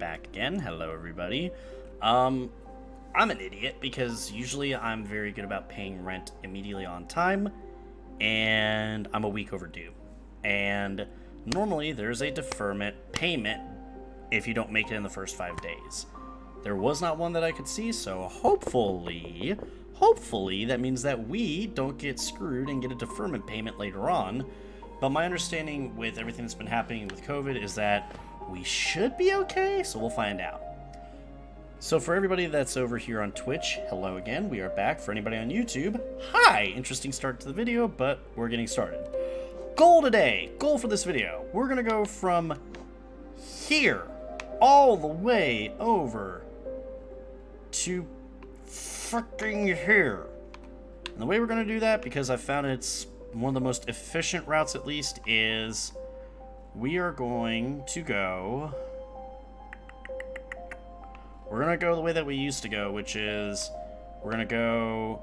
back again. Hello, everybody. I'm an idiot because usually I'm very good about paying rent immediately on time, and I'm a week overdue. And normally there's a deferment payment if you don't make it in the first 5 days. There was not one that I could see, so hopefully that means that we don't get screwed and get a deferment payment later on. But my understanding with everything that's been happening with COVID is that we should be okay, so we'll find out. So for everybody that's over here on Twitch, hello again, we are back. For anybody on YouTube, hi! Interesting start to the video, but we're getting started. Goal today, goal for this video, we're gonna go from here all the way over to freaking here. And the way we're gonna do that, because I found it's one of the most efficient routes at least, is we are going to go... We're going to go the way that we used to go, which is we're going to go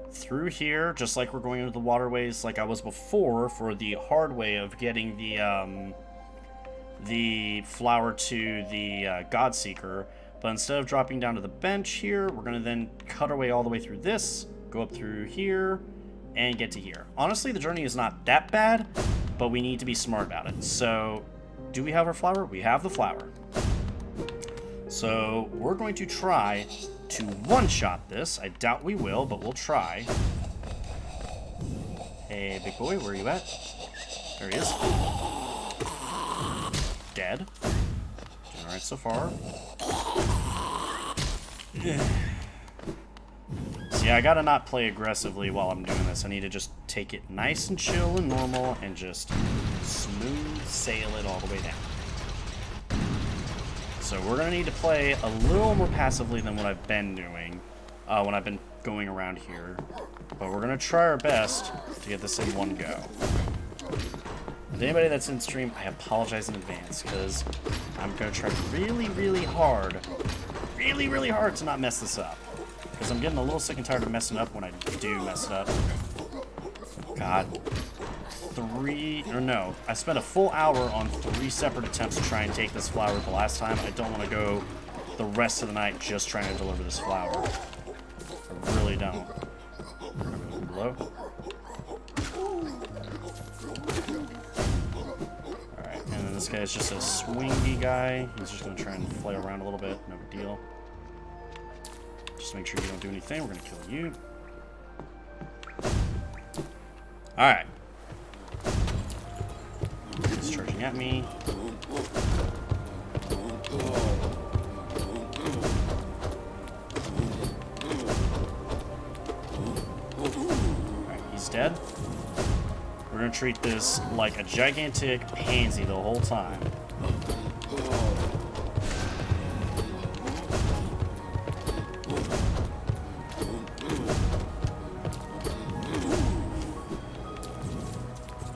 through here, just like we're going into the waterways like I was before for the hard way of getting the flower to the Godseeker. But instead of dropping down to the bench here, we're going to then cut our way all the way through this, go up through here, and get to here. Honestly, the journey is not that bad, but we need to be smart about it. So, do we have our flower? We have the flower. So, we're going to try to one-shot this. I doubt we will, but we'll try. Hey, big boy, where are you at? There he is. Dead. Doing alright so far. See, I gotta not play aggressively while I'm doing this. I need to just take it nice and chill and normal and just smooth sail it all the way down. So we're gonna need to play a little more passively than what I've been doing when I've been going around here. But we're gonna try our best to get this in one go. To anybody that's in stream, I apologize in advance because I'm gonna try really hard to not mess this up. Because I'm getting a little sick and tired of messing up when I do mess it up. God. I spent a full hour on 3 separate attempts to try and take this flower the last time. I don't want to go the rest of the night just trying to deliver this flower. I really don't. Hello? Alright, and then this guy's just a swingy guy. He's just going to try and flail around a little bit. No big deal. Just make sure you don't do anything. We're going to kill you. Alright. He's charging at me. Alright, he's dead. We're going to treat this like a gigantic pansy the whole time.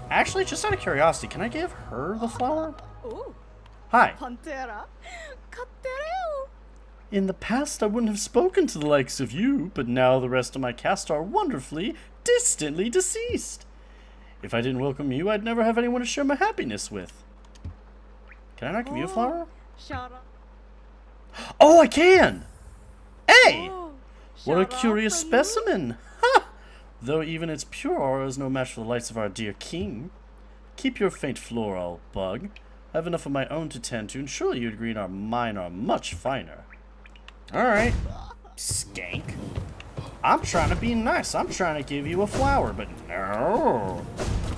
Actually, just out of curiosity, can I give her the flower? Ooh. Hi. In the past, I wouldn't have spoken to the likes of you, but now the rest of my caste are wonderfully, distantly deceased. If I didn't welcome you, I'd never have anyone to share my happiness with. Can I not give you a flower? Oh, I can! Hey! What a curious specimen! Ha! Though even its pure aura is no match for the lights of our dear king. Keep your faint floral, bug. I have enough of my own to tend to, and surely you'd agree mine are much finer. Alright, skank. I'm trying to be nice. I'm trying to give you a flower, but no.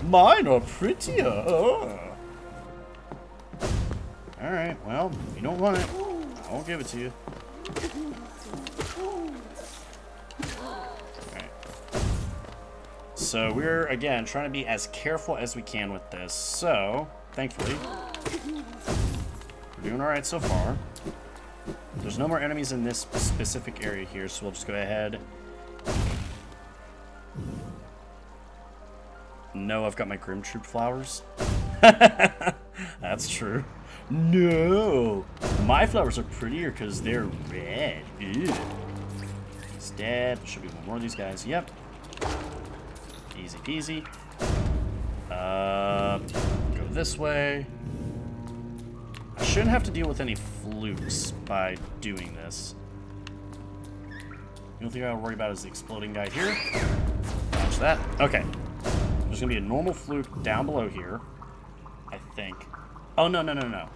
Mine are prettier. Alright, well, if you don't want it, I won't give it to you. So we're, again, trying to be as careful as we can with this. So, thankfully, we're doing alright so far. There's no more enemies in this specific area here, so we'll just go ahead. No, I've got my Grim Troop flowers. That's true. No! My flowers are prettier because they're red. Ew. He's dead. There should be one more of these guys. Yep. Easy peasy. Go this way. I shouldn't have to deal with any flukes by doing this. The only thing I gotta worry about is the exploding guy here. Watch that. Okay. There's gonna be a normal fluke down below here, I think. Oh, no, no, no, no.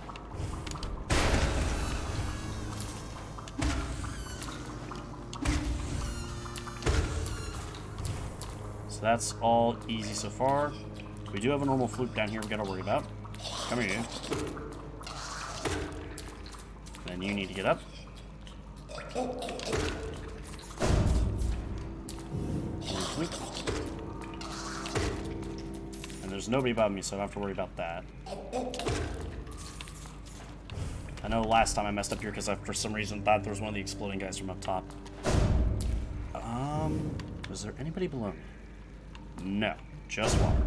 So that's all easy so far. We do have a normal fluke down here we gotta worry about. Come here, you. Then you need to get up. Fluke. And there's nobody above me, so I don't have to worry about that. I know last time I messed up here because I, for some reason, thought there was one of the exploding guys from up top. Was there anybody below me? No, just water.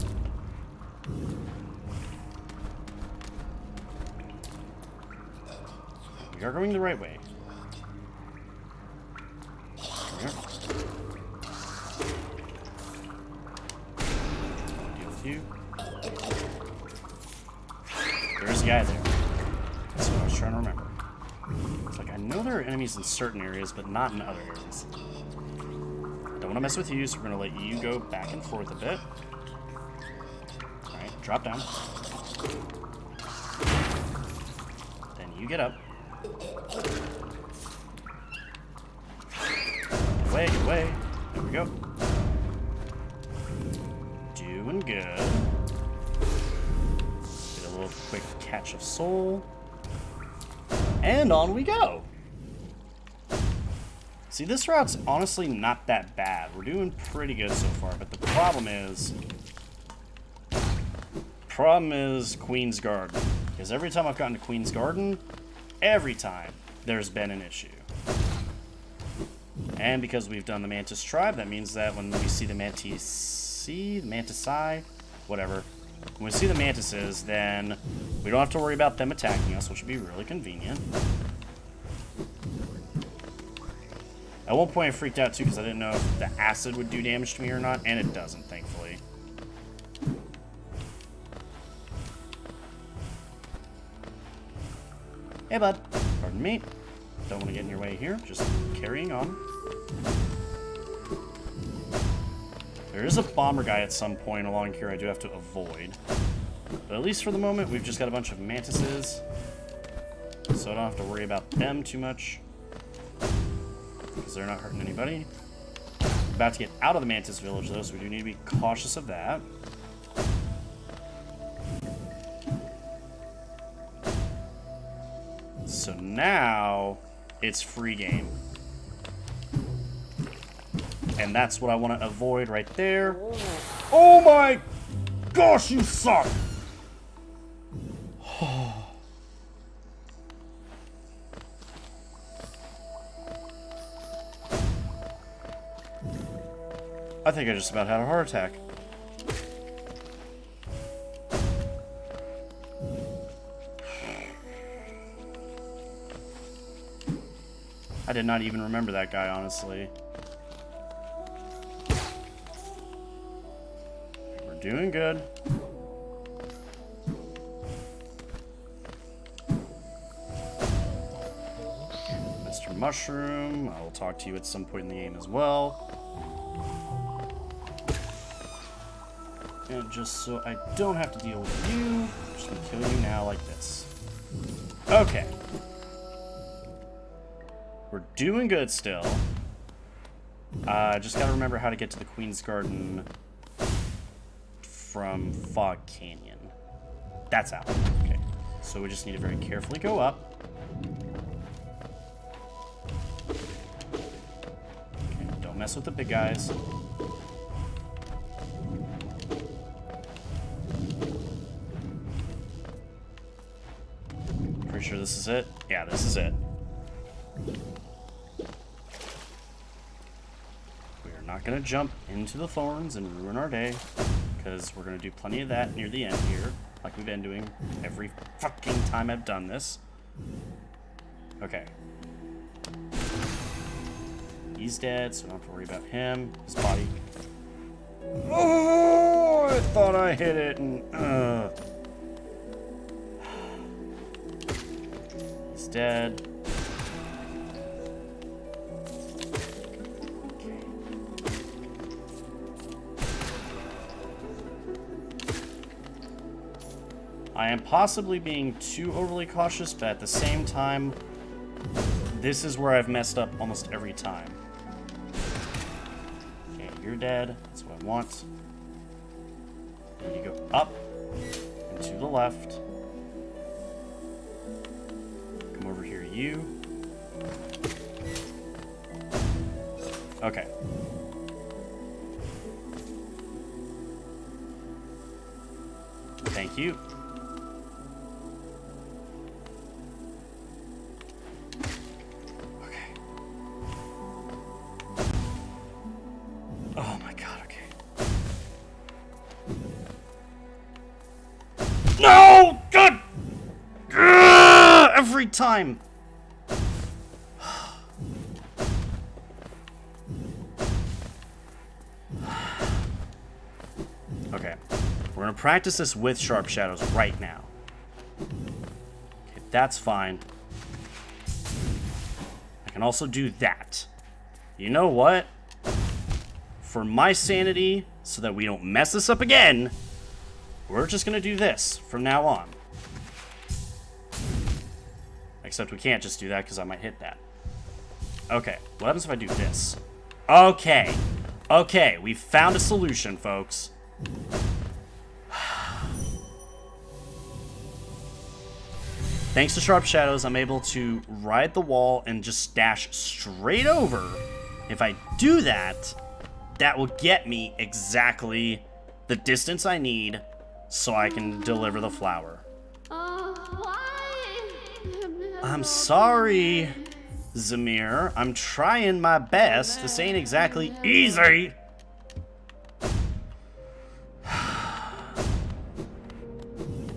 We are going the right way. Come here. Deal with you. There's a guy there. That's what I was trying to remember. It's like I know there are enemies in certain areas, but not in other areas. Don't want to mess with you, so we're going to let you go back and forth a bit. Alright, drop down. Then you get up. Get away, get away. There we go. Doing good. Get a little quick catch of soul. And on we go. See, this route's honestly not that bad. We're doing pretty good so far, but the problem is Queen's Garden. Because every time I've gotten to Queen's Garden, every time there's been an issue. And because we've done the Mantis tribe, that means that when we see the Mantici, whatever, when we see the Mantises, then we don't have to worry about them attacking us, which would be really convenient. At one point I freaked out too because I didn't know if the acid would do damage to me or not, and it doesn't, thankfully. Hey bud, pardon me. Don't want to get in your way here, just carrying on. There is a bomber guy at some point along here I do have to avoid. But at least for the moment, we've just got a bunch of mantises. So I don't have to worry about them too much. Because they're not hurting anybody. We're about to get out of the mantis village though, so we do need to be cautious of that. So now, it's free game. And that's what I want to avoid right there. Oh my gosh, you suck! I think I just about had a heart attack. I did not even remember that guy, honestly. We're doing good. Mr. Mushroom, I will talk to you at some point in the game as well. And just so I don't have to deal with you, I'm just gonna kill you now like this. Okay. We're doing good still. Just gotta remember how to get to the Queen's Garden from Fog Canyon. That's out. Okay. So we just need to very carefully go up. Okay, don't mess with the big guys. Pretty sure this is it? Yeah, this is it. We're not going to jump into the thorns and ruin our day, because we're going to do plenty of that near the end here, like we've been doing every fucking time I've done this. Okay. He's dead, so I don't have to worry about him. His body. Oh, I thought I hit it, and dead. I am possibly being too overly cautious, but at the same time, this is where I've messed up almost every time. Okay, you're dead. That's what I want. And you go up and to the left. Come over here, you. Okay. Thank you. Oh my god, okay. No! God! Every time! Okay. We're gonna practice this with sharp shadows right now. Okay, that's fine. I can also do that. You know what? For my sanity, so that we don't mess this up again, we're just gonna do this from now on. Except we can't just do that because I might hit that. Okay, what happens if I do this? Okay, okay, we found a solution, folks. Thanks to sharp shadows, I'm able to ride the wall and just dash straight over. If I do that, that will get me exactly the distance I need so I can deliver the flower. I'm sorry, Zamir. I'm trying my best. This ain't exactly easy.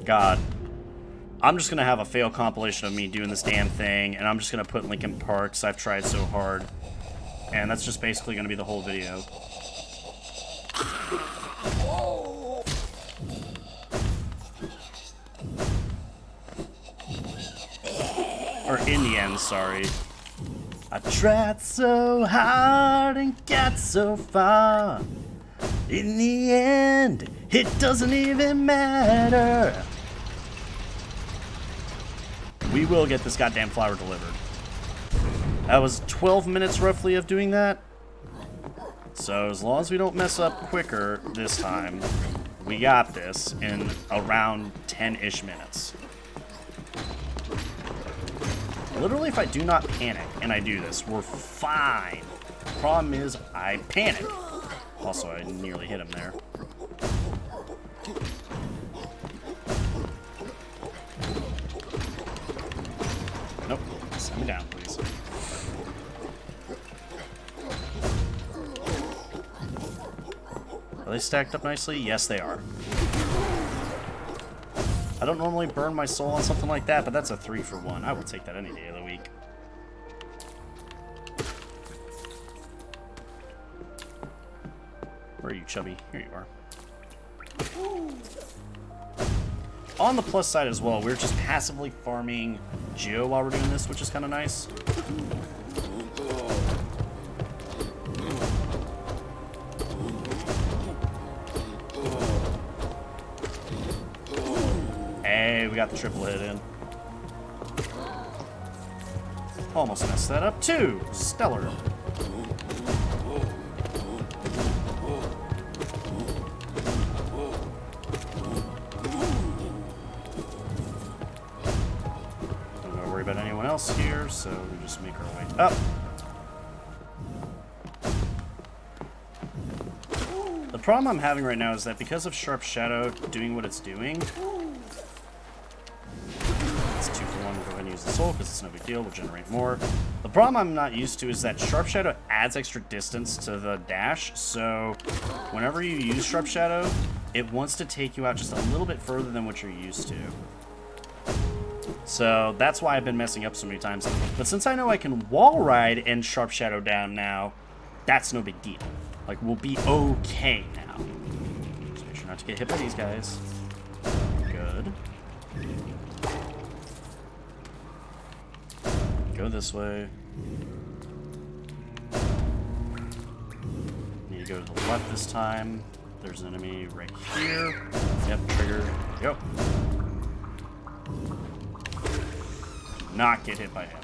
God. I'm just going to have a fail compilation of me doing this damn thing, and I'm just going to put Linkin Park's I've Tried So Hard. And that's just basically going to be the whole video. Or in the end, sorry. I tried so hard and got so far. In the end, it doesn't even matter. We will get this goddamn flower delivered. That was 12 minutes roughly of doing that. So as long as we don't mess up quicker this time, we got this in around 10-ish minutes. Literally, if I do not panic and I do this, we're fine. Problem is, I panic. Also, I nearly hit him there. Nope. Send me down, please. Are they stacked up nicely? Yes, they are. I don't normally burn my soul on something like that, but that's a 3 for 1. I would take that any day of the week. Where are you, Chubby? Here you are. On the plus side as well, we're just passively farming Geo while we're doing this, which is kind of nice. Hey, we got the triple hit in. Almost messed that up too. Stellar. About anyone else here, so we just make our way up. The problem I'm having right now is that because of Sharp Shadow doing what it's doing, it's 2 for 1. We'll go ahead and use the soul because it's no big deal. We'll generate more. The problem I'm not used to is that Sharp Shadow adds extra distance to the dash, so whenever you use Sharp Shadow, it wants to take you out just a little bit further than what you're used to. So that's why I've been messing up so many times. But since I know I can wall ride and Sharp Shadow down now, that's no big deal. Like, we'll be okay now. Just make sure not to get hit by these guys. Good. Go this way. Need to go to the left this time. There's an enemy right here. Yep, trigger. Yep. Do not get hit by him.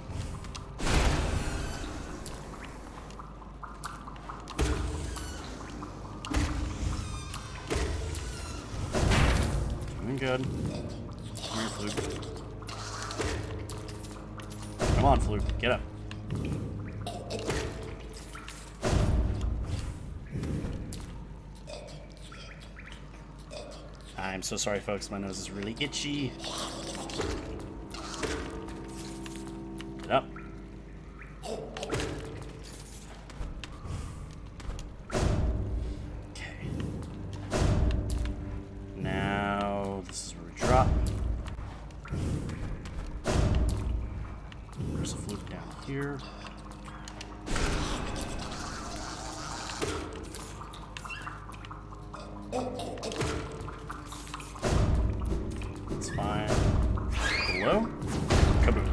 Doing good. Come here, Fluke. Come on, Fluke. Get up. I'm so sorry, folks. My nose is really itchy. Get up. Okay. Now, this is where we drop. There's a Fluke down here. It's fine. Below. Kaboom.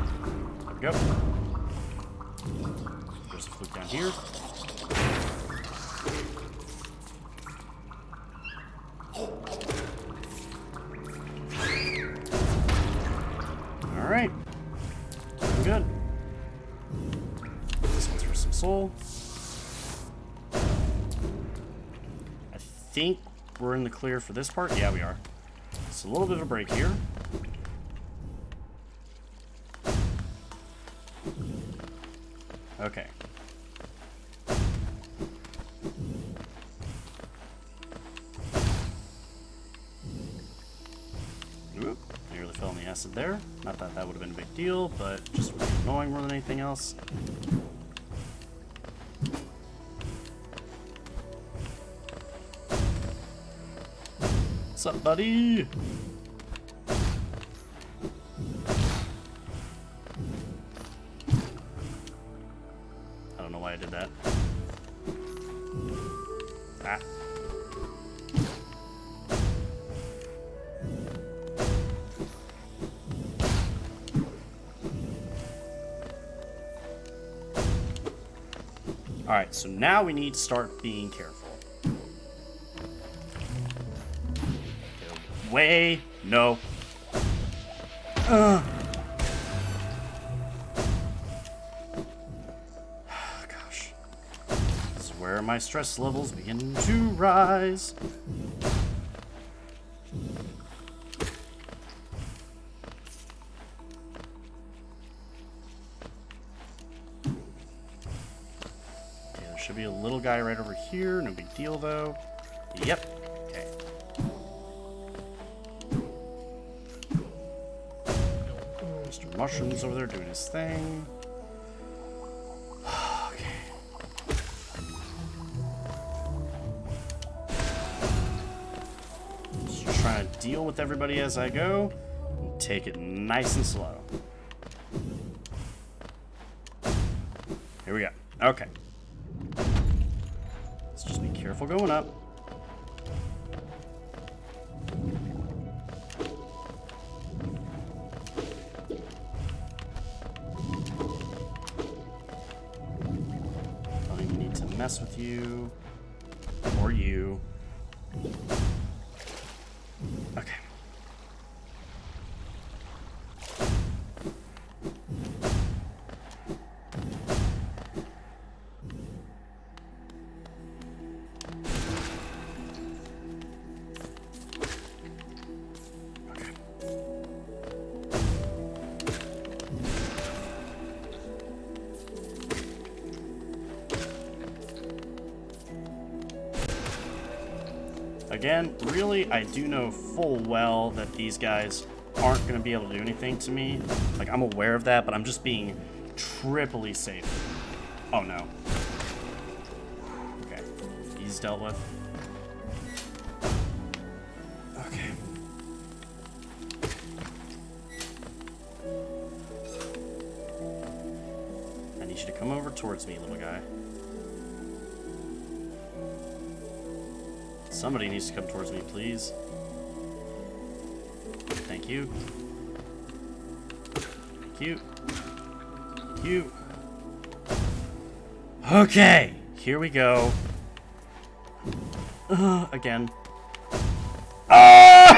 There we go. There's a Fluke down here. Alright. Doing good. This one's for some soul. I think we're in the clear for this part. Yeah, we are. It's a little bit of a break here. Okay. Oop, nearly fell in the acid there. Not that that would have been a big deal, but just annoying more than anything else. What's up, buddy? I don't know why I did that. Ah. Alright, so now we need to start being careful. Way, no. Gosh. This is where my stress levels begin to rise. Okay, there should be a little guy right over here. No big deal, though. Yep. Mushrooms over there doing his thing. Okay. Just trying to deal with everybody as I go and take it nice and slow. Here we go. Okay. Let's just be careful going up. Mess with you or you. Okay. Again, really, I do know full well that these guys aren't going to be able to do anything to me. Like, I'm aware of that, but I'm just being triply safe. Oh, no. Okay. He's dealt with. Okay. I need you to come over towards me, little guy. Somebody needs to come towards me, please. Thank you. Thank you. You. Okay, here we go. Again. Ah!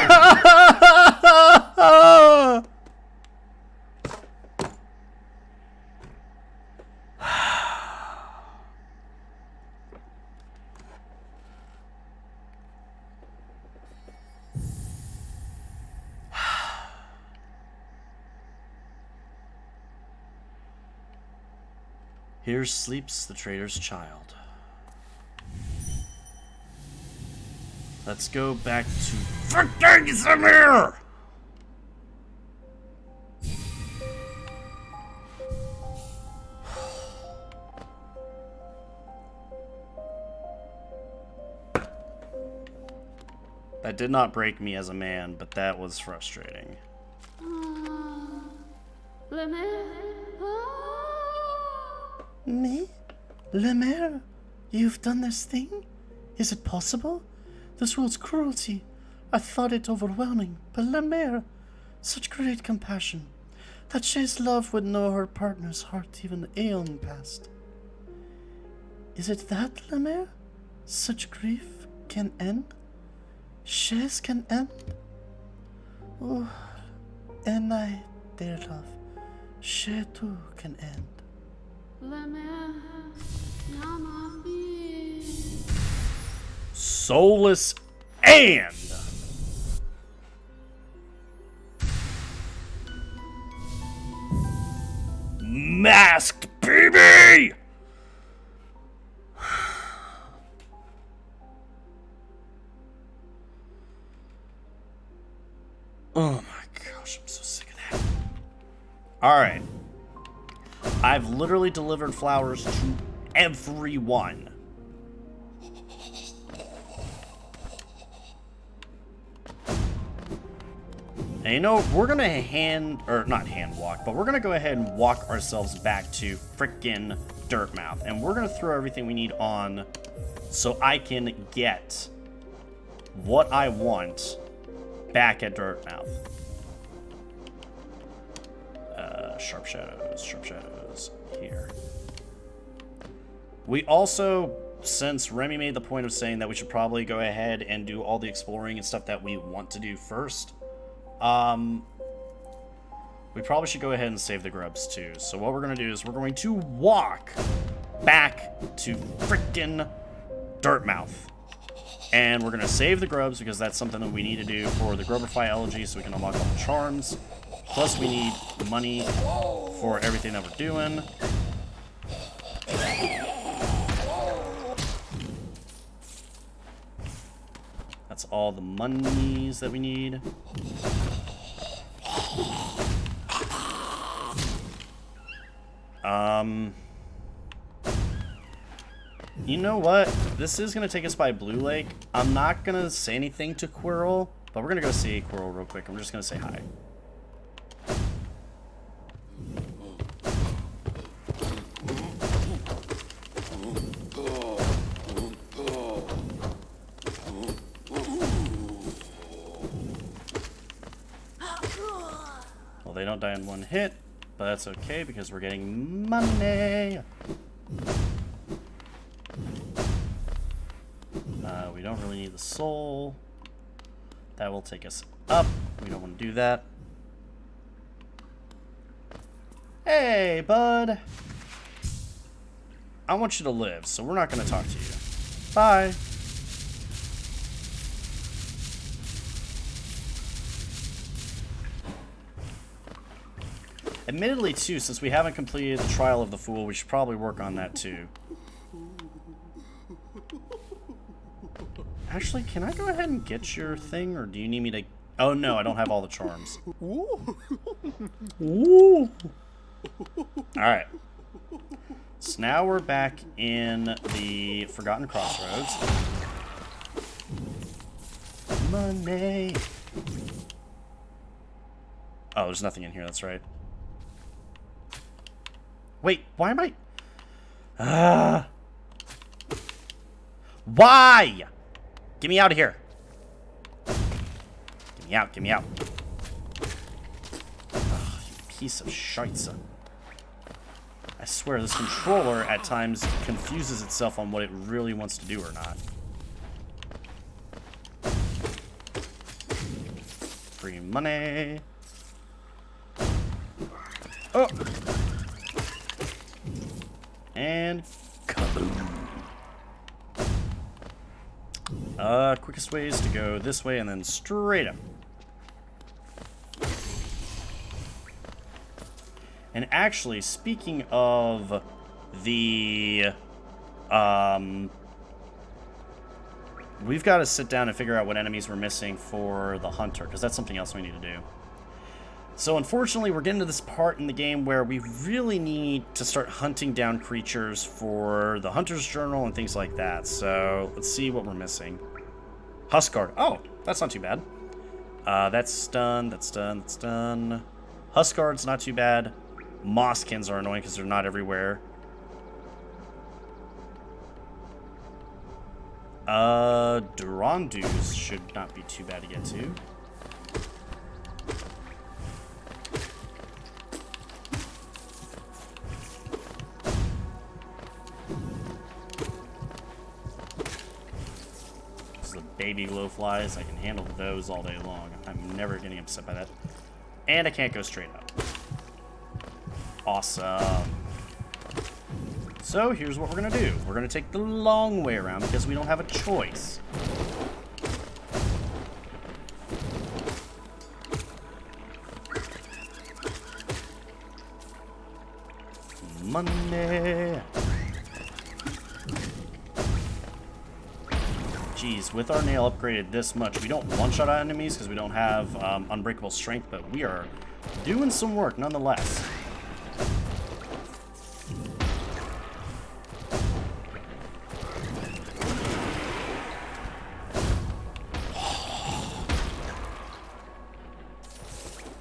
Here sleeps the trader's child. Let's go back to freaking Samir! That did not break me as a man, but that was frustrating. Me? Lemaire? You've done this thing? Is it possible? This world's cruelty. I thought it overwhelming, but Lemaire, such great compassion. That Shay's love would know her partner's heart even aeon past. Is it that, Lemaire? Such grief can end? Shay's can end? Oh, and I, dear love, Shay too can end. Soulless and masked, baby! Oh my gosh, I'm so sick of that. Alright. I've literally delivered flowers to everyone. And you know, we're gonna not hand walk, but we're gonna go ahead and walk ourselves back to frickin' Dirtmouth. And we're gonna throw everything we need on so I can get what I want back at Dirtmouth. Sharp shadows here. We also, since Remy made the point of saying that we should probably go ahead and do all the exploring and stuff that we want to do first, we probably should go ahead and save the grubs too. So what we're going to do is we're going to walk back to frickin' Dirtmouth. And we're going to save the grubs because that's something that we need to do for the Grubberfy elegy so we can unlock all the charms. Plus we need money for everything that we're doing. That's all the monies that we need. You know what? This is going to take us by Blue Lake. I'm not going to say anything to Quirrell, but we're going to go see Quirrell real quick. I'm just going to say hi. Well, they don't die in one hit, but that's okay because we're getting money. We don't really need the soul. That will take us up. We don't want to do that. Hey, bud. I want you to live, so we're not going to talk to you. Bye. Admittedly, too, since we haven't completed the Trial of the Fool, we should probably work on that, too. Actually, can I go ahead and get your thing, or do you need me to... Oh, no, I don't have all the charms. Ooh. Alright. So now we're back in the Forgotten Crossroads. Money. Oh, there's nothing in here, that's right. Wait, why am I... Why? Get me out of here. Get me out, get me out. Ugh, you piece of shite. I swear, this controller at times confuses itself on what it really wants to do or not. Free money. Oh! And kaboom. Quickest way is to go this way and then straight up. And actually, speaking of the, we've got to sit down and figure out what enemies we're missing for the hunter, because that's something else we need to do. So unfortunately, we're getting to this part in the game where we really need to start hunting down creatures for the hunter's journal and things like that. So let's see what we're missing. Huskard. Oh, that's not too bad. That's done, that's done, that's done. Huskard's not too bad. Mosskins are annoying because they're not everywhere. Durandus should not be too bad to get to. This is the baby glowflies. I can handle those all day long. I'm never getting upset by that. And I can't go straight up. Awesome. So here's what we're gonna do. We're gonna take the long way around because we don't have a choice. Money. Jeez, with our nail upgraded this much, we don't one-shot our enemies because we don't have unbreakable strength, but we are doing some work nonetheless.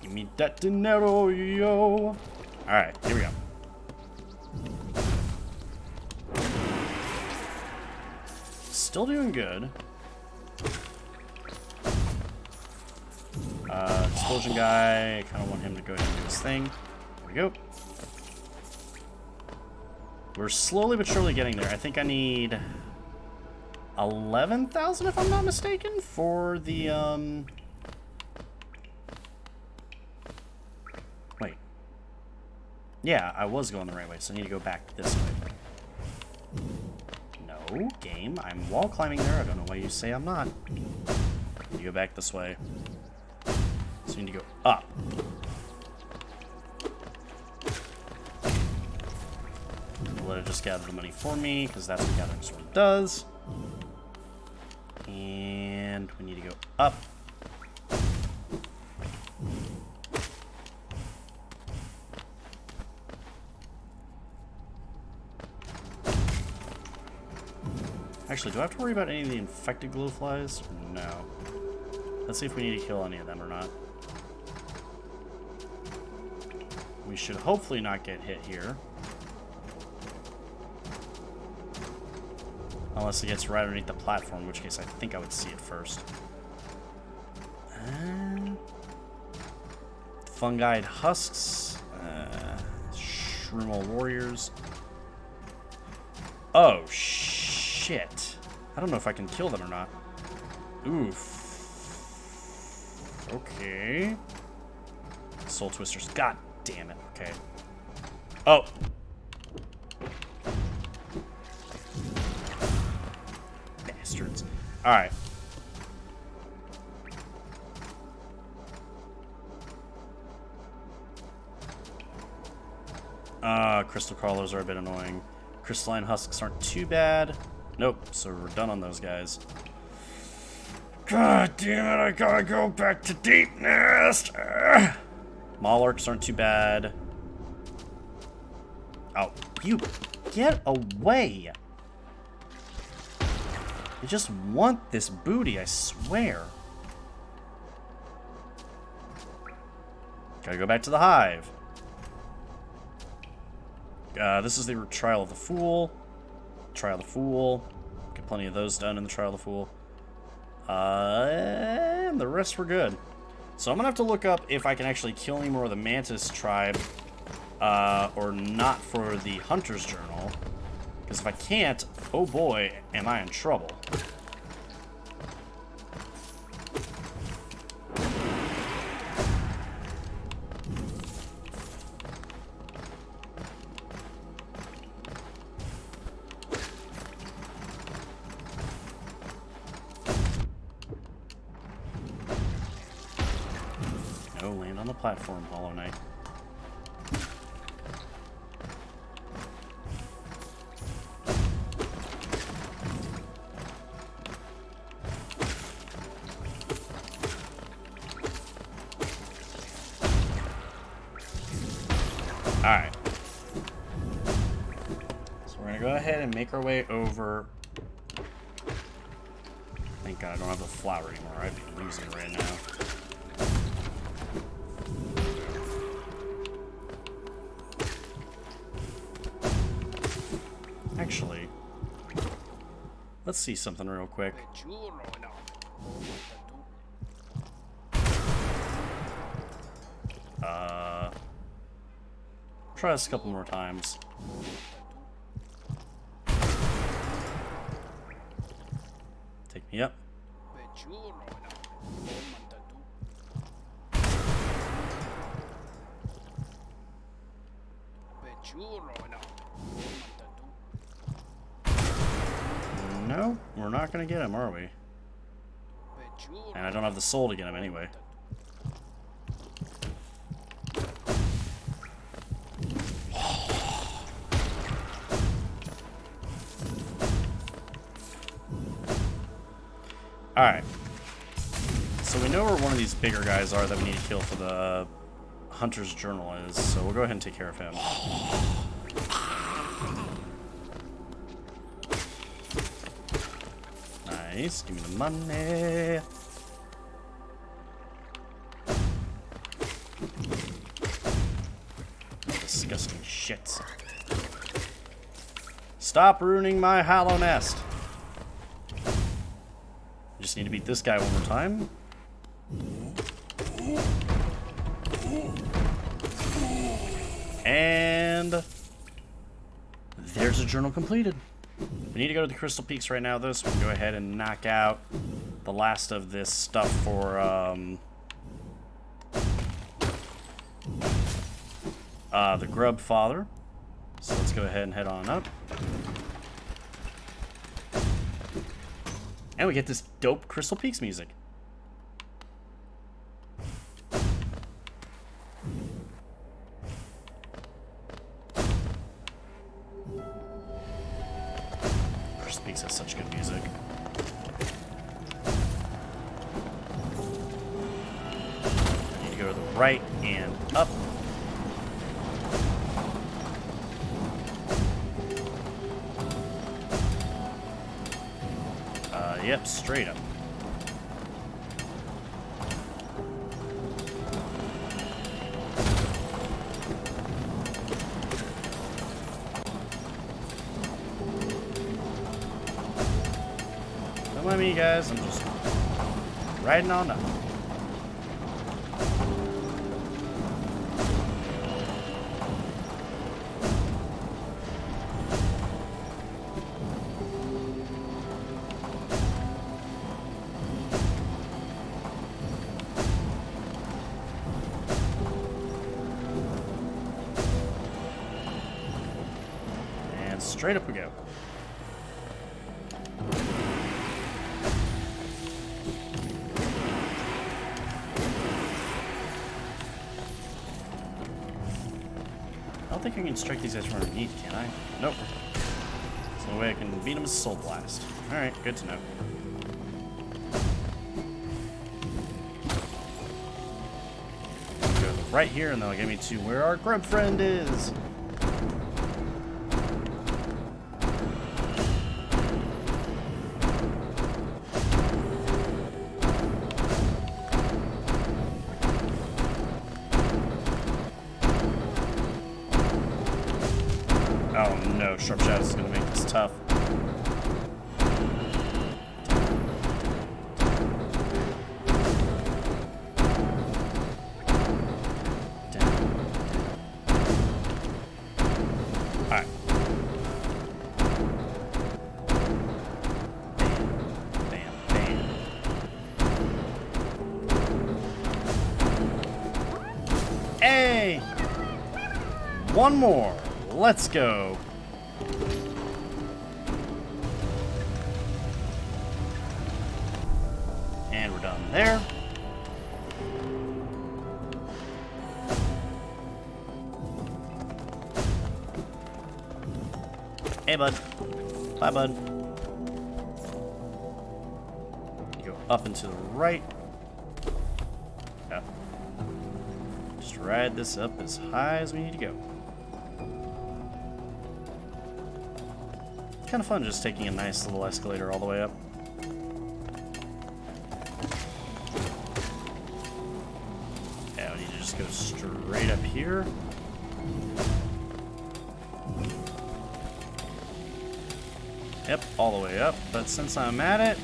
Give me that dinero, yo. Alright, here we go. Still doing good. Explosion guy, kind of want him to go ahead and do his thing. There we go. We're slowly but surely getting there. I think I need 11,000 if I'm not mistaken for the wait. Yeah, I was going the right way, so I need to go back this way. No, game. I'm wall climbing there. I don't know why you say I'm not. You go back this way. So you need to go up. Let it just gather the money for me, because that's what gathering sword does. And we need to go up. Actually, do I have to worry about any of the infected glowflies? No. Let's see if we need to kill any of them or not. We should hopefully not get hit here. Unless it gets right underneath the platform, in which case I think I would see it first. Fungi husks. Shroomal warriors. Oh, shit. I don't know if I can kill them or not. Oof. Okay. Soul twisters. God damn it. Okay. Oh. Bastards. Alright. Crystal crawlers are a bit annoying. Crystalline husks aren't too bad. Nope, so we're done on those guys. God damn it, I gotta go back to Deep Nest! Malarks aren't too bad. Oh, you get away! You just want this booty, I swear. Gotta go back to the hive. This is the Trial of the Fool. Trial of the Fool. Get plenty of those done in the Trial of the Fool. And the rest were good. So I'm gonna have to look up if I can actually kill any more of the Mantis tribe or not for the Hunter's Journal. Because if I can't, oh boy, am I in trouble. No, land on the platform, Hollow Knight. Alright. So we're gonna go ahead and make our way over. Thank God I don't have the flower anymore. I'd be losing it right now. Actually, let's see something real quick. Try this a couple more times. Take me up. No, we're not gonna get him, are we? And I don't have the soul to get him anyway. Alright. So we know where one of these bigger guys are that we need to kill for the Hunter's Journal is, so we'll go ahead and take care of him. Nice, give me the money. Disgusting shit. Stop ruining my hollow nest. Just need to beat this guy one more time. And there's a journal completed. We need to go to the Crystal Peaks right now, though, so we can go ahead and knock out the last of this stuff for the Grub Father. So let's go ahead and head on up. And we get this dope Crystal Peaks music. Crystal Peaks has such good music. I need to go to the right and up. Yep, straight up. Don't mind me, guys. I'm just riding on up. Straight up we go. I don't think I can strike these guys from underneath, can I? Nope. There's no way I can beat them with Soul Blast. Alright, good to know. Go right here and they'll get me to where our grub friend is. Oh no, Sharp Shadow is going to make this tough. one more. Let's go. And we're done there. Hey, bud. Bye, bud. You go up and to the right. Yeah. Just ride this up as high as we need to go. Kind of fun just taking a nice little escalator all the way up. Yeah, we need to just go straight up here. Yep, all the way up, but since I'm at it,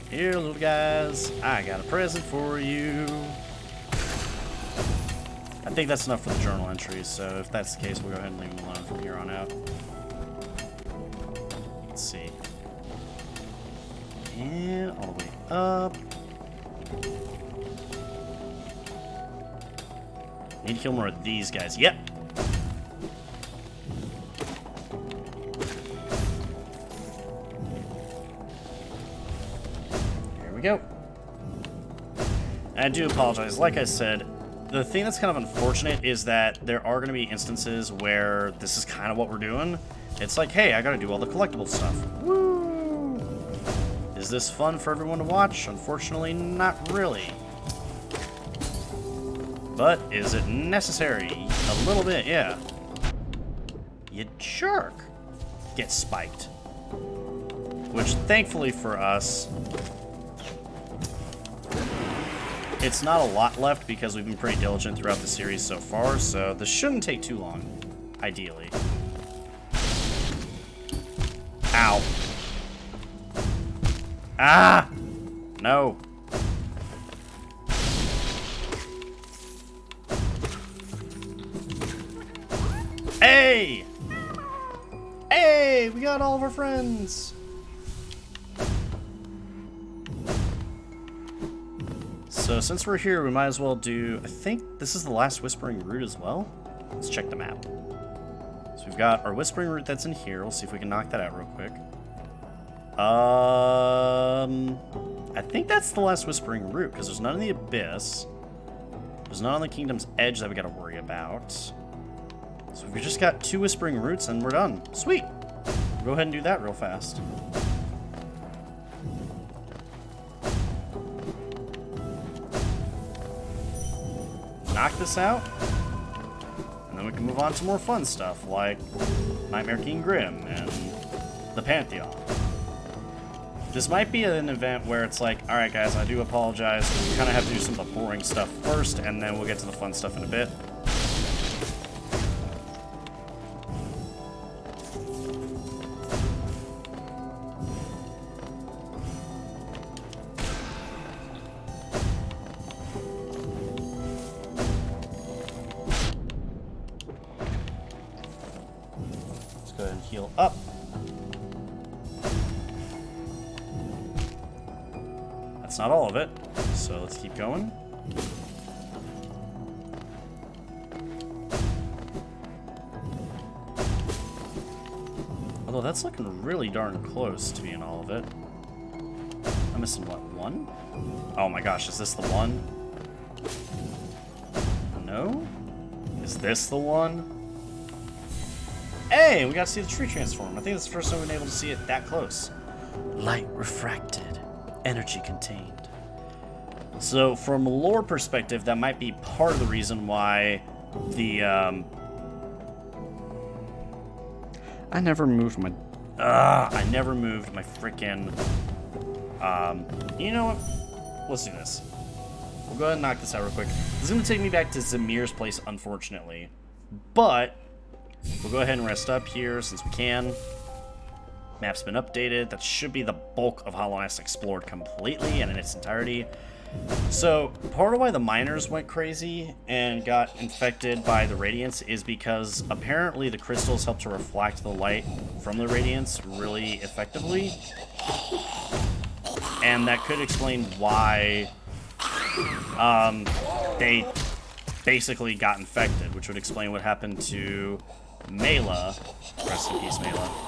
here, little guys, I got a present for you. I think that's enough for the journal entries, so if that's the case, we'll go ahead and leave them alone from here on out. Let's see. And all the way up. Need to kill more of these guys. Yep. Here we go. And I do apologize. Like I said, the thing that's kind of unfortunate is that there are going to be instances where this is kind of what we're doing. It's like, hey, I got to do all the collectible stuff. Woo! Is this fun for everyone to watch? Unfortunately, not really. But is it necessary? A little bit, yeah. You jerk. Get spiked. Which, thankfully for us, it's not a lot left because we've been pretty diligent throughout the series so far, so this shouldn't take too long, ideally. Ow. Ah! No. Hey! Hey! We got all of our friends! So since we're here, we might as well do... I think this is the last Whispering Root as well. Let's check the map. So we've got our Whispering Root that's in here. We'll see if we can knock that out real quick. I think that's the last Whispering Root, because there's none in the Abyss. There's none on the Kingdom's Edge that we gotta worry about. So we've just got 2 Whispering Roots and we're done. Sweet! We'll go ahead and do that real fast. Knock this out. And then we can move on to more fun stuff like Nightmare King Grim and the Pantheon. This might be an event where it's like, alright guys, I do apologize. We kind of have to do some of the boring stuff first and then we'll get to the fun stuff in a bit. Go ahead and heal up. That's not all of it, so let's keep going. Although that's looking really darn close to being all of it. I'm missing what, 1? Oh my gosh, is this the one? No? Is this the one? Hey, we got to see the tree transform. I think that's the first time we've been able to see it that close. Light refracted, energy contained. So from a lore perspective, that might be part of the reason why the, I never moved my freaking, you know what? Let's do this. We'll go ahead and knock this out real quick. This is going to take me back to Zamir's place, unfortunately. But we'll go ahead and rest up here since we can. Map's been updated. That should be the bulk of Hollow Knight explored completely and in its entirety. So, part of why the miners went crazy and got infected by the Radiance is because apparently the crystals help to reflect the light from the Radiance really effectively. And that could explain why they basically got infected, which would explain what happened to Mela. Rest in peace, Mela.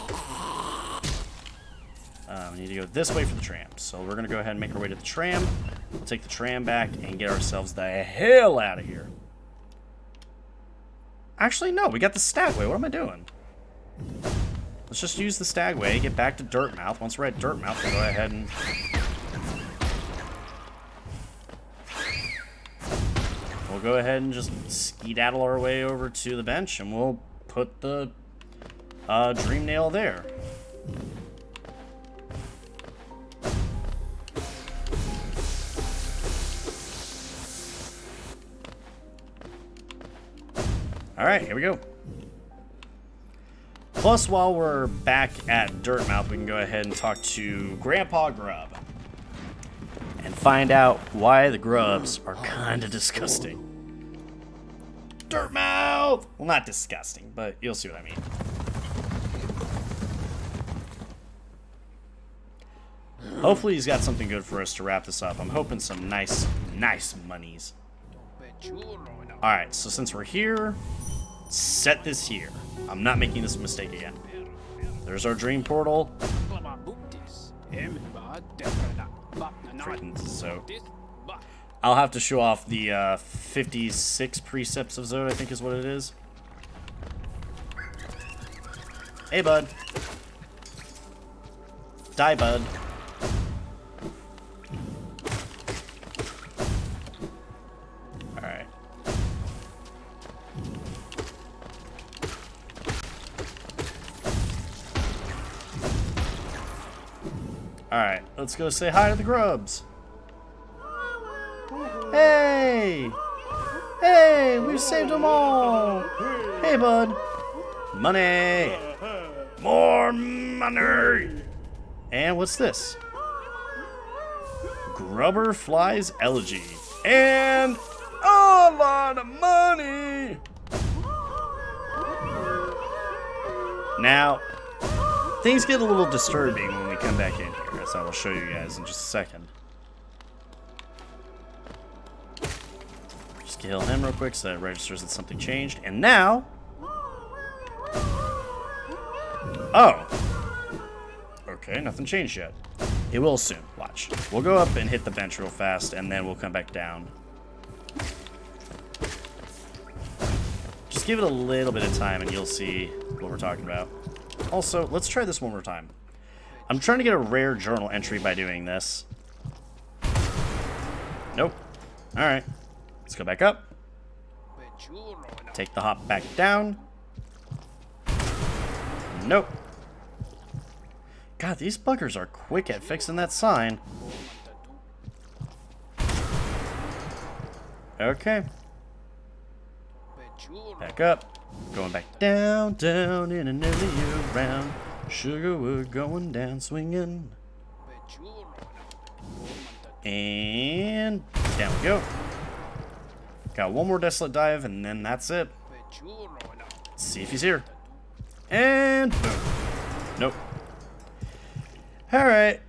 We need to go this way for the tram. So we're going to go ahead and make our way to the tram. We'll take the tram back and get ourselves the hell out of here. Actually, no. We got the Stagway. What am I doing? Let's just use the Stagway, get back to Dirtmouth. Once we're at Dirtmouth, we'll go ahead and... We'll go ahead and just skedaddle our way over to the bench, and we'll put the Dream Nail there. Alright, here we go. Plus, while we're back at Dirtmouth, we can go ahead and talk to Grandpa Grub. And find out why the grubs are kind of disgusting. Dirtmouth! Well, not disgusting, but you'll see what I mean. Hopefully he's got something good for us to wrap this up. I'm hoping some nice monies. Alright, so since we're here, set this here. I'm not making this mistake again. There's our dream portal. Freaking so. I'll have to show off the 56 precepts of Zod, I think is what it is. Hey, bud. Die, bud. Alright. Alright, let's go say hi to the grubs. Hey! Hey, we've saved them all! Hey, bud. Money! More money! And what's this? Grubber Flies Elegy. And a lot of money! Now, things get a little disturbing when we come back in here, as I will show you guys in just a second. Just kill him real quick so that it registers that something changed. And now... Oh! Okay, nothing changed yet. It will soon. Watch. We'll go up and hit the bench real fast, and then we'll come back down. Just give it a little bit of time, and you'll see what we're talking about. Also, let's try this one more time. I'm trying to get a rare journal entry by doing this. Nope. Alright. Let's go back up. Take the hop back down. Nope. God, these buggers are quick at fixing that sign. Okay. Back up. Going back down, down, in and nearly around. Sugarwood going down, swinging. And down we go. Got one more desolate dive, and then that's it. Let's see if he's here. And boom. Nope. Alright.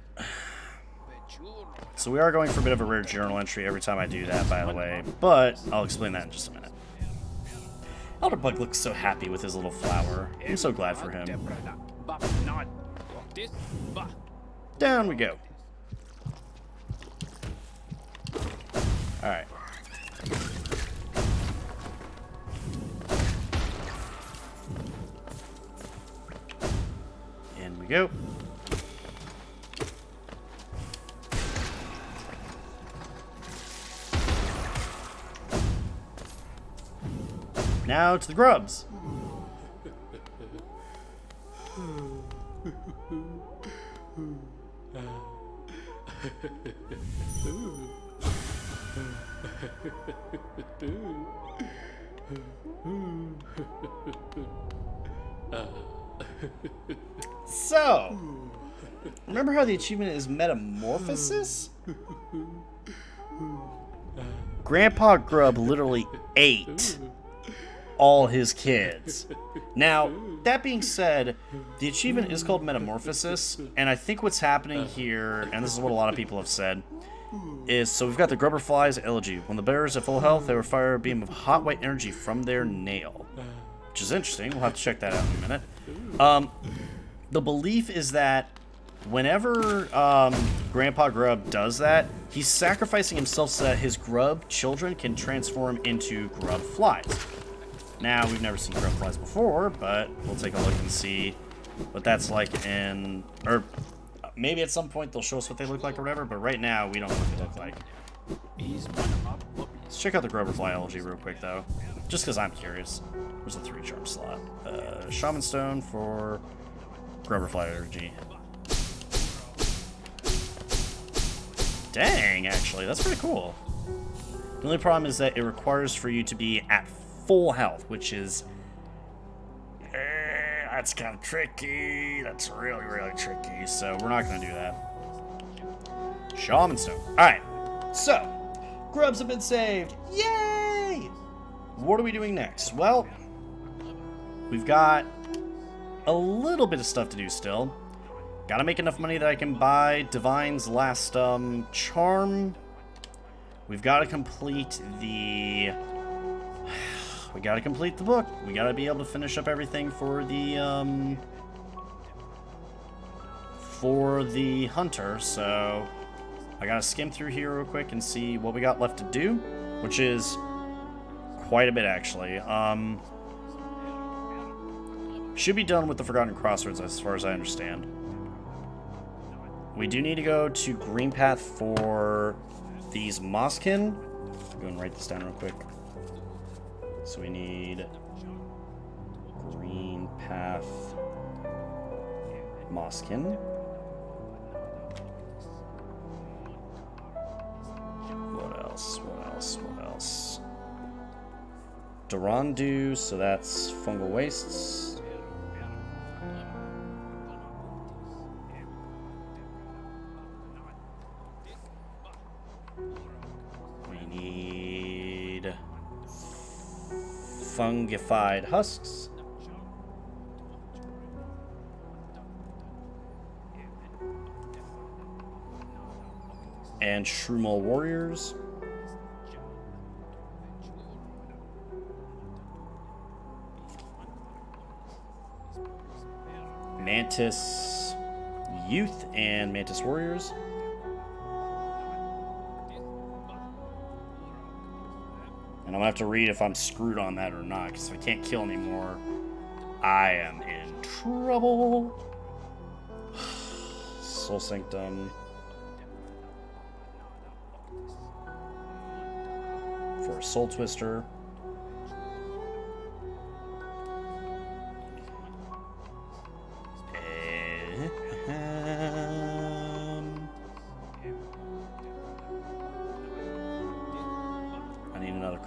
So we are going for a bit of a rare journal entry every time I do that, by the way. But I'll explain that in just a minute. Elderbug looks so happy with his little flower. I'm so glad for him. Down we go. Alright. In we go. Now to the grubs. So, remember how the achievement is Metamorphosis? Grandpa Grub literally ate all his kids. Now, that being said, the achievement is called Metamorphosis, and I think what's happening here, and this is what a lot of people have said, is, so we've got the grubber flies elegy. When the bear is at full health, they will fire a beam of hot white energy from their nail. Which is interesting. We'll have to check that out in a minute. The belief is that whenever Grandpa Grub does that, he's sacrificing himself so that his grub children can transform into grub flies. Now, we've never seen grub flies before, but we'll take a look and see what that's like in... Or maybe at some point they'll show us what they look like or whatever, but right now we don't know what they look like. Let's check out the grubber fly elegy real quick, though. Just because I'm curious. Where's the 3-charm slot? Shaman Stone for grubber fly energy. Dang, actually, that's pretty cool. The only problem is that it requires for you to be at full health, which is... that's kind of tricky. That's really, really tricky, so we're not going to do that. Shaman Stone. Alright, so, grubs have been saved. Yay! What are we doing next? Well, we've got a little bit of stuff to do still. Gotta make enough money that I can buy Divine's last charm. We've got to complete the... We gotta complete the book. We gotta be able to finish up everything for the hunter. So I gotta skim through here real quick and see what we got left to do, which is quite a bit actually. Should be done with the Forgotten Crossroads as far as I understand. We do need to go to Green Path for these Mosskin. Go and write this down real quick. So we need Green Path Mosskin. What else? What else? What else? Durandu, so that's Fungal Wastes. We need fungified husks. And Shroomal Warriors. Mantis Youth and Mantis Warriors. And I'm gonna have to read if I'm screwed on that or not, because if I can't kill anymore, I am in trouble. Soul Sanctum. For a Soul Twister.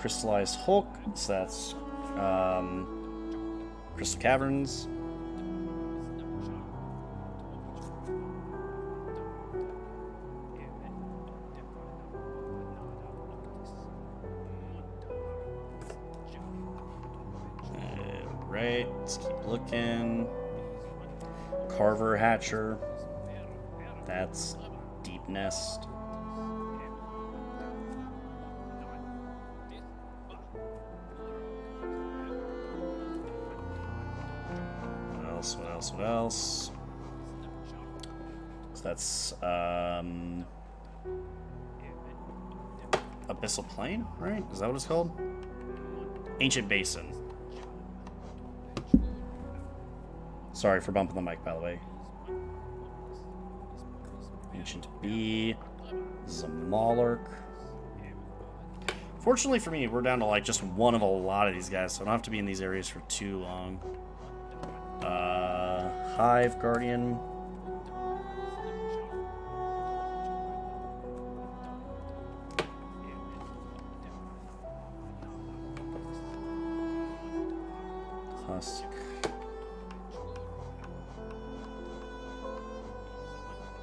Crystallized Hulk, so that's Crystal Caverns. Right, let's keep looking. Carver Hatcher, that's Deep Nest. What else? So that's Abyssal Plain, right? Is that what it's called? Ancient Basin. Sorry for bumping the mic, by the way. Ancient Bee, Zamalurk. Fortunately for me, we're down to like just one of a lot of these guys, so I don't have to be in these areas for too long. Hive Guardian. Husk.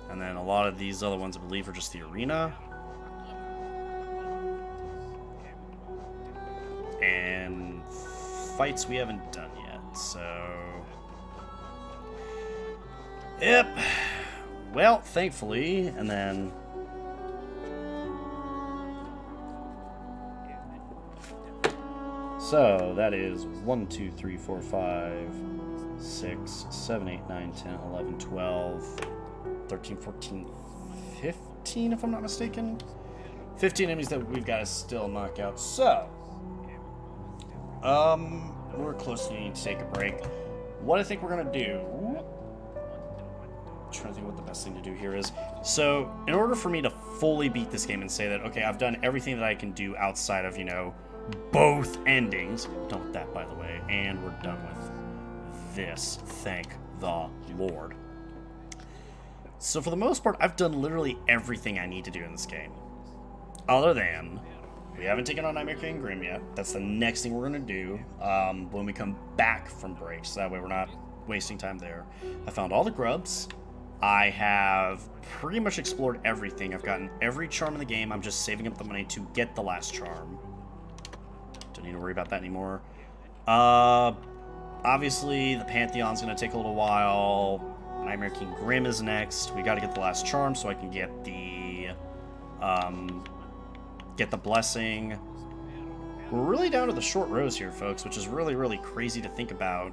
And then a lot of these other ones, I believe, are just the arena. And fights we haven't done yet, so... Yep. Well, thankfully, and then So that is 1, 2, 3, 4, 5, 6, 7, 8, 9, 10, 11, 12, 13, 14, 15, if I'm not mistaken. 15 enemies that we've got to still knock out. So, we're close to needing to take a break. What I think we're going to do... I'm trying to think what the best thing to do here is. So, in order for me to fully beat this game and say that, okay, I've done everything that I can do outside of, you know, both endings. We're done with that, by the way. And we're done with this. Thank the Lord. So, for the most part, I've done literally everything I need to do in this game. Other than, we haven't taken on Nightmare King Grim yet. That's the next thing we're going to do when we come back from break. So that way we're not wasting time there. I found all the grubs. I have pretty much explored everything. I've gotten every charm in the game. I'm just saving up the money to get the last charm. Don't need to worry about that anymore. Obviously, the Pantheon's going to take a little while. Nightmare King Grim is next. We got to get the last charm so I can get the blessing. We're really down to the short rows here, folks, which is really, really crazy to think about.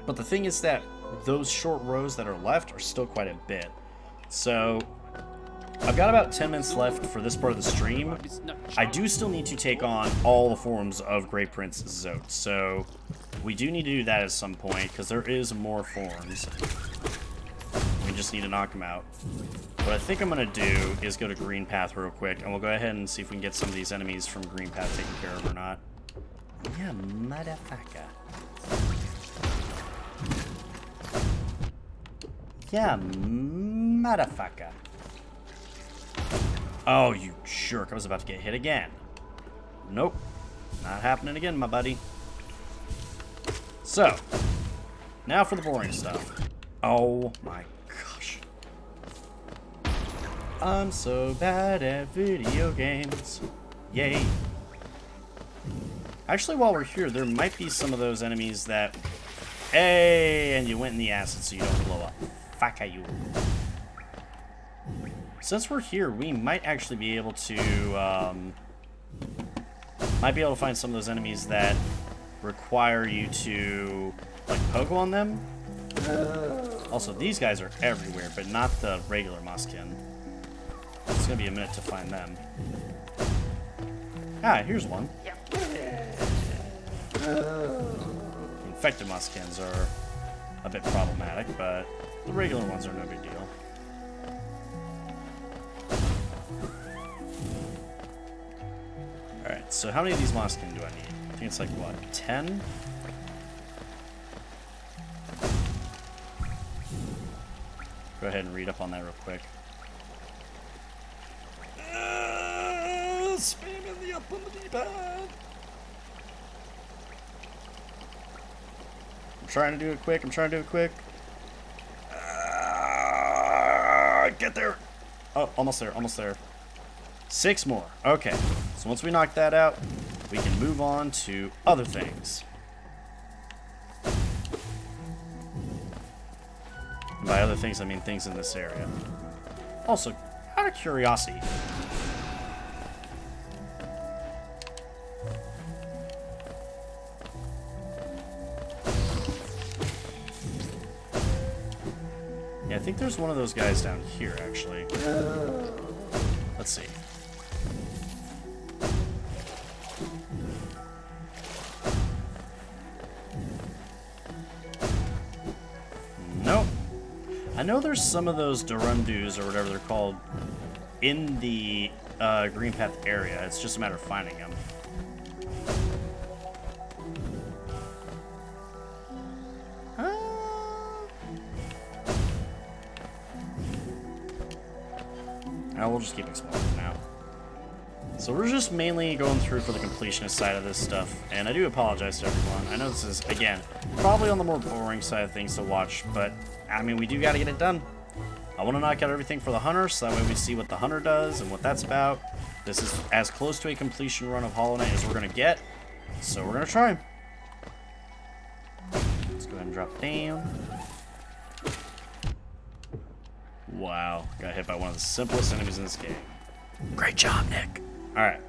But the thing is that those short rows that are left are still quite a bit. So I've got about 10 minutes left for this part of the stream. I do still need to take on all the forms of Great Prince Zote. So we do need to do that at some point, because there is more forms. We just need to knock them out. What I think I'm going to do is go to Green Path real quick, and we'll go ahead and see if we can get some of these enemies from Green Path taken care of or not. Yeah, motherfucker. Yeah, motherfucker. Oh, you jerk. I was about to get hit again. Nope. Not happening again, my buddy. So, now for the boring stuff. Oh my gosh. I'm so bad at video games. Yay. Actually, while we're here, there might be some of those enemies that... Hey, and you went in the acid so you don't blow up. Fuck you. Since we're here, we might actually be able to, find some of those enemies that require you to, like, pogo on them. Also, these guys are everywhere, but not the regular Muskin. It's gonna be a minute to find them. Ah, here's one. Infected Muskins are a bit problematic, but the regular ones are no big deal. Alright, so how many of these Muskin do I need? I think it's like, what, 10? Go ahead and read up on that real quick. Spamming the up on the D-pad. I'm trying to do it quick. Get there. Oh, almost there. 6 more. Okay. So once we knock that out, we can move on to other things. And by other things, I mean things in this area. Also, out of curiosity, yeah, I think there's one of those guys down here, actually. Let's see. Nope. I know there's some of those Durundus, or whatever they're called, in the Green Path area. It's just a matter of finding them. We'll just keep exploring for now. So we're just mainly going through for the completionist side of this stuff, and I do apologize to everyone. I know this is, again, probably on the more boring side of things to watch, but, I mean, we do gotta get it done. I want to knock out everything for the Hunter, so that way we see what the Hunter does and what that's about. This is as close to a completion run of Hollow Knight as we're gonna get, so we're gonna try. Let's go ahead and drop down. Wow, got hit by one of the simplest enemies in this game. Great job, Nick. Alright.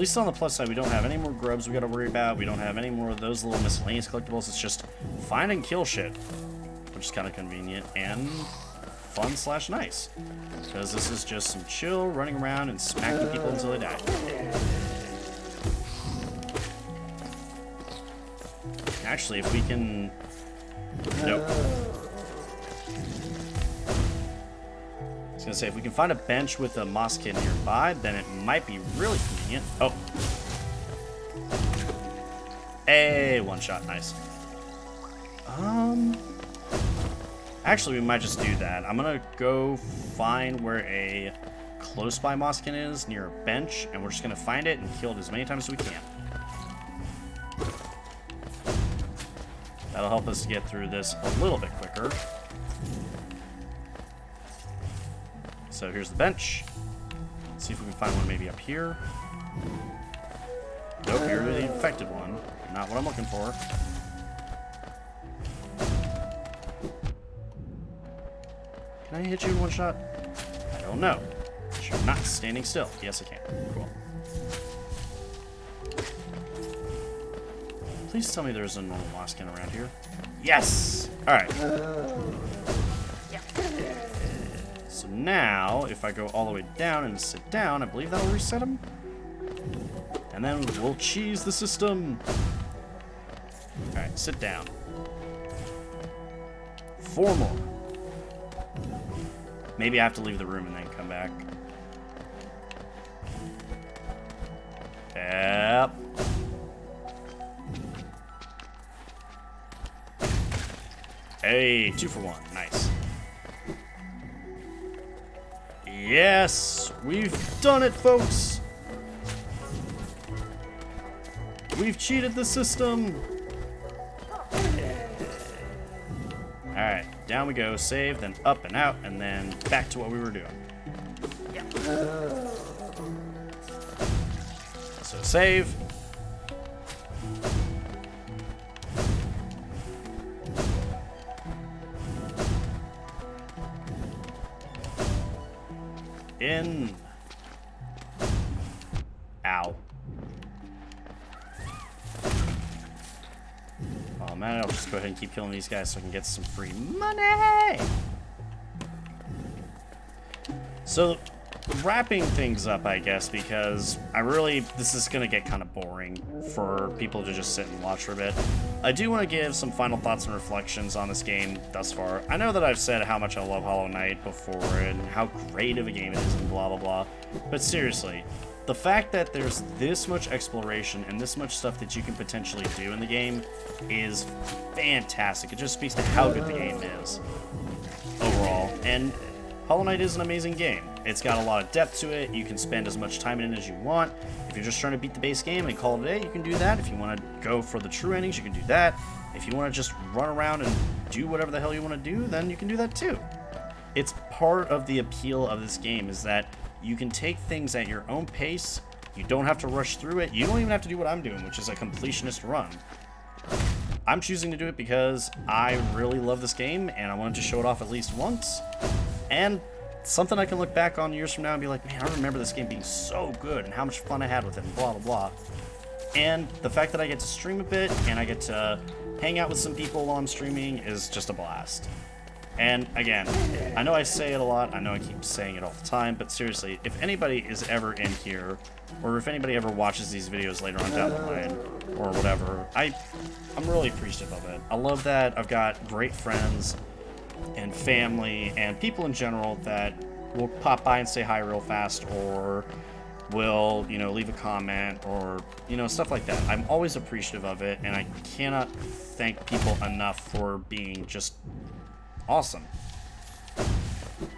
least on the plus side, we don't have any more grubs we gotta worry about. We don't have any more of those little miscellaneous collectibles. It's just find and kill shit, which is kind of convenient and fun / nice. Because this is just some chill running around and smacking people until they die. Actually, if we can... Nope. I was gonna say, if we can find a bench with a moss kid nearby, then it might be really convenient. Oh. Hey, one shot, nice. Actually, we might just do that. I'm gonna go find where a close by mosskin is near a bench, and we're just gonna find it and kill it as many times as we can. That'll help us get through this a little bit quicker. So here's the bench. Let's see if we can find one maybe up here. Nope, here's the infected one. Not what I'm looking for. Can I hit you in one shot? I don't know. You're not standing still. Yes, I can. Cool. Please tell me there's a normal mosskin around here. Yes! Alright. So now, if I go all the way down and sit down, I believe that'll reset him. And then we'll cheese the system. Alright, sit down. 4 more. Maybe I have to leave the room and then come back. Yep. Hey, 2 for 1. Nice. Yes! We've done it, folks! We've cheated the system! Alright, down we go. Save, then up and out, and then back to what we were doing. So save. In. Ow. Oh man, I'll just go ahead and keep killing these guys so I can get some free money. So, wrapping things up, I guess, because this is going to get kind of boring for people to just sit and watch for a bit. I do want to give some final thoughts and reflections on this game thus far. I know that I've said how much I love Hollow Knight before and how great of a game it is and blah blah blah, but seriously, the fact that there's this much exploration and this much stuff that you can potentially do in the game is fantastic. It just speaks to how good the game is overall, and Hollow Knight is an amazing game. It's got a lot of depth to it. You can spend as much time in it as you want. If you're just trying to beat the base game and call it a day, you can do that. If you want to go for the true endings, you can do that. If you want to just run around and do whatever the hell you want to do, then you can do that too. It's part of the appeal of this game is that you can take things at your own pace. You don't have to rush through it. You don't even have to do what I'm doing, which is a completionist run. I'm choosing to do it because I really love this game and I wanted to show it off at least once. And something I can look back on years from now and be like, man, I remember this game being so good and how much fun I had with it and blah, blah, blah. And the fact that I get to stream a bit and I get to hang out with some people while I'm streaming is just a blast. And again, I know I say it a lot, I know I keep saying it all the time, but seriously, if anybody is ever in here, or if anybody ever watches these videos later on down the line, or whatever, I'm really appreciative of it. I love that I've got great friends and family and people in general that will pop by and say hi real fast, or will, leave a comment, or, stuff like that. I'm always appreciative of it, and I cannot thank people enough for being just awesome.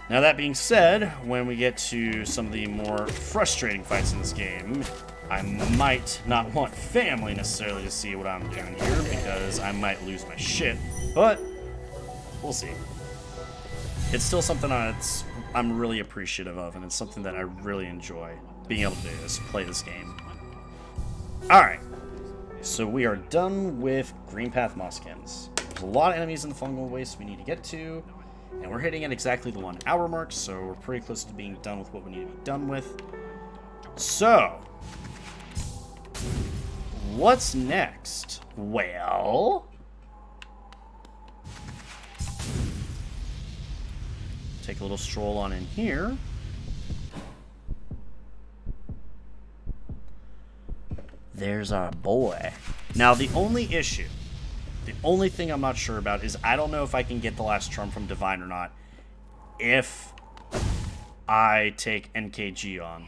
Now that being said, when we get to some of the more frustrating fights in this game, I might not want family necessarily to see what I'm doing here, because I might lose my shit, but we'll see. It's still something I'm really appreciative of, and it's something that I really enjoy being able to do, is play this game. Alright, so we are done with Green Path Moskins. There's a lot of enemies in the fungal waste we need to get to, and we're hitting at exactly the 1 hour mark, so we're pretty close to being done with what we need to be done with. So, what's next? Well, take a little stroll on in here. There's our boy. Now, the only issue, the only thing I'm not sure about is I don't know if I can get the last charm from Divine or not if I take NKG on.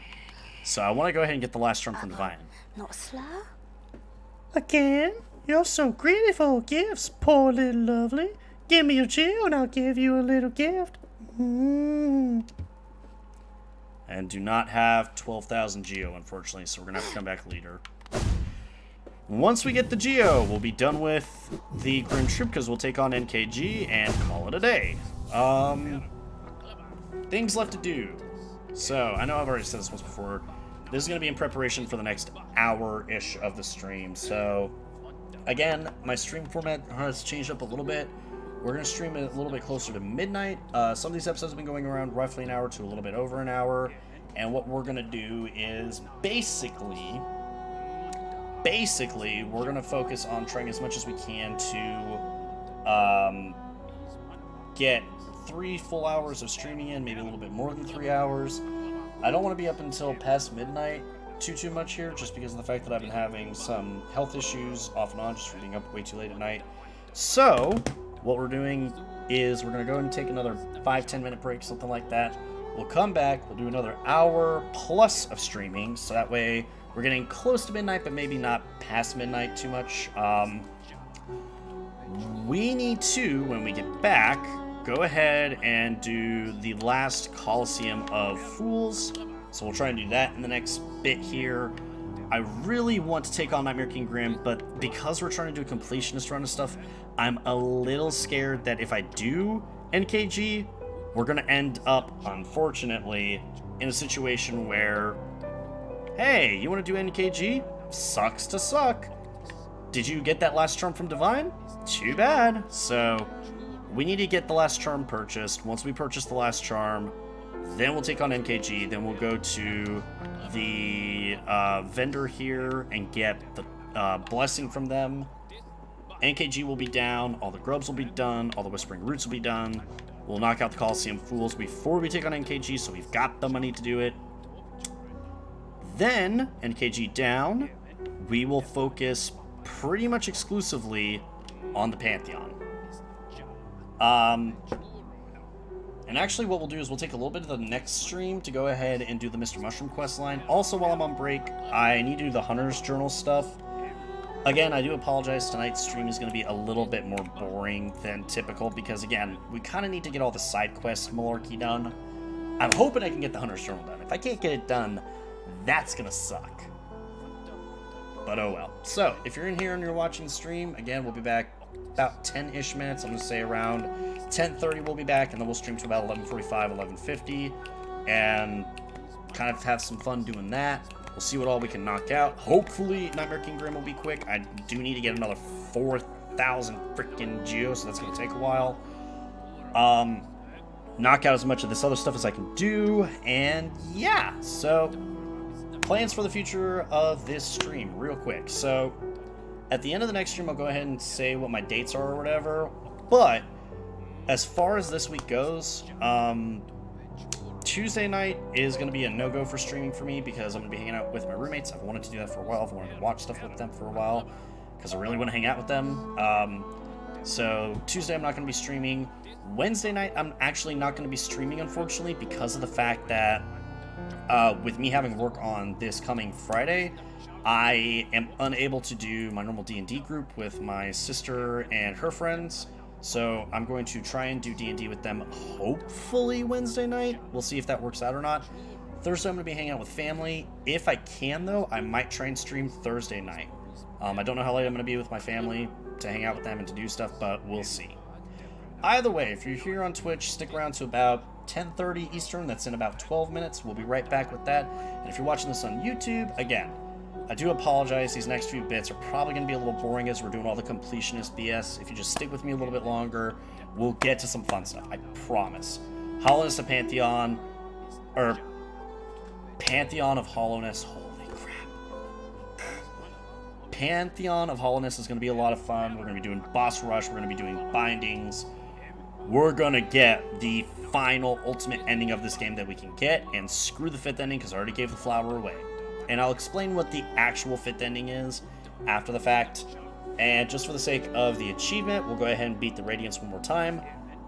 So I want to go ahead and get the last charm from Divine. Not slow? Again? You're so greedy for gifts, poor little lovely. Give me your Geo and I'll give you a little gift. And do not have 12,000 Geo, unfortunately, so we're going to have to come back later. Once we get the Geo, we'll be done with the Grim Troop because we'll take on NKG and call it a day. Things left to do. So, I know I've already said this once before. This is going to be in preparation for the next hour-ish of the stream. So, again, my stream format has changed up a little bit. We're going to stream it a little bit closer to midnight. Some of these episodes have been going around roughly an hour to a little bit over an hour. And what we're going to do is basically, we're going to focus on trying as much as we can to get 3 full hours of streaming in, maybe a little bit more than 3 hours. I don't want to be up until past midnight too much here, just because of the fact that I've been having some health issues off and on, just for being up way too late at night. So, what we're doing is we're going to go and take another 5-10 minute break, something like that. We'll come back, we'll do another hour plus of streaming, so that way we're getting close to midnight, but maybe not past midnight too much. We need to, when we get back, go ahead and do the last Coliseum of Fools. So we'll try and do that in the next bit here. I really want to take on Nightmare King Grim, but because we're trying to do a completionist run of stuff, I'm a little scared that if I do NKG, we're going to end up, unfortunately, in a situation where, hey, you want to do NKG? Sucks to suck. Did you get that last charm from Divine? Too bad. So, we need to get the last charm purchased. Once we purchase the last charm, then we'll take on NKG. Then we'll go to the vendor here and get the blessing from them. NKG will be down. All the grubs will be done. All the Whispering Roots will be done. We'll knock out the Coliseum Fools before we take on NKG, so we've got the money to do it. Then, NKG down, we will focus pretty much exclusively on the Pantheon. And actually what we'll do is we'll take a little bit of the next stream to go ahead and do the Mr. Mushroom quest line. Also, while I'm on break, I need to do the Hunter's Journal stuff. Again, I do apologize, tonight's stream is going to be a little bit more boring than typical because, again, we kind of need to get all the side quest malarkey done. I'm hoping I can get the Hunter's Journal done. If I can't get it done, that's going to suck. But oh well. So, if you're in here and you're watching the stream, again, we'll be back about 10-ish minutes. I'm going to say around 10:30 we'll be back, and then we'll stream to about 11:45, 11:50, and kind of have some fun doing that. We'll see what all we can knock out. Hopefully, Nightmare King Grim will be quick. I do need to get another 4,000 freaking geos, so that's going to take a while. Knock out as much of this other stuff as I can do, and yeah, so plans for the future of this stream, real quick. So, at the end of the next stream, I'll go ahead and say what my dates are or whatever, but as far as this week goes, Tuesday night is going to be a no-go for streaming for me because I'm going to be hanging out with my roommates. I've wanted to do that for a while. I've wanted to watch stuff with them for a while because I really want to hang out with them. So Tuesday I'm not going to be streaming. Wednesday night I'm actually not going to be streaming, unfortunately, because of the fact that with me having work on this coming Friday, I am unable to do my normal D&D group with my sister and her friends. So I'm going to try and do D&D with them hopefully Wednesday night. We'll see if that works out or not. Thursday I'm going to be hanging out with family. If I can, though, I might try and stream Thursday night. I don't know how late I'm going to be with my family to hang out with them and to do stuff, but we'll see. Either way, if you're here on Twitch, stick around to about 10:30 Eastern. That's in about 12 minutes. We'll be right back with that. And if you're watching this on YouTube, again, I do apologize. These next few bits are probably going to be a little boring as we're doing all the completionist BS. If you just stick with me a little bit longer, we'll get to some fun stuff. I promise. Hollowness of Pantheon, or Pantheon of Hollowness. Holy crap. Pantheon of Hollowness is going to be a lot of fun. We're going to be doing boss rush. We're going to be doing bindings. We're going to get the final ultimate ending of this game that we can get, and screw the 5th ending because I already gave the flower away. And I'll explain what the actual 5th ending is after the fact. And just for the sake of the achievement, we'll go ahead and beat the Radiance one more time.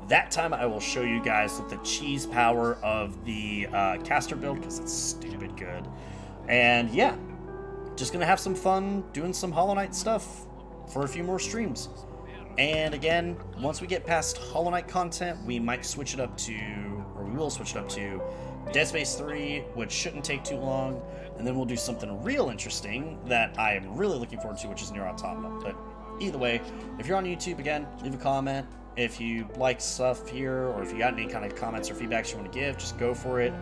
That time I will show you guys the cheese power of the caster build because it's stupid good. And yeah, just going to have some fun doing some Hollow Knight stuff for a few more streams. And again, once we get past Hollow Knight content, we might switch it up to, or we will switch it up to Dead Space 3, which shouldn't take too long. And then we'll do something real interesting that I am really looking forward to, which is Nier Automata. But either way, if you're on YouTube, again, leave a comment. If you like stuff here, or if you got any kind of comments or feedbacks you want to give, just go for it.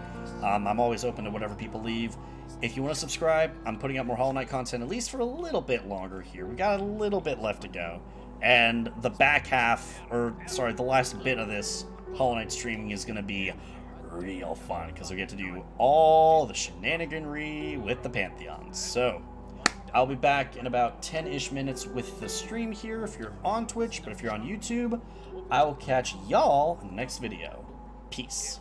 I'm always open to whatever people leave. If you want to subscribe, I'm putting out more Hollow Knight content, at least for a little bit longer here. We got a little bit left to go. And the back half, or sorry, the last bit of this Hollow Knight streaming is going to be real fun, because we get to do all the shenaniganry with the Pantheon. So, I'll be back in about 10-ish minutes with the stream here if you're on Twitch, but if you're on YouTube, I will catch y'all in the next video. Peace.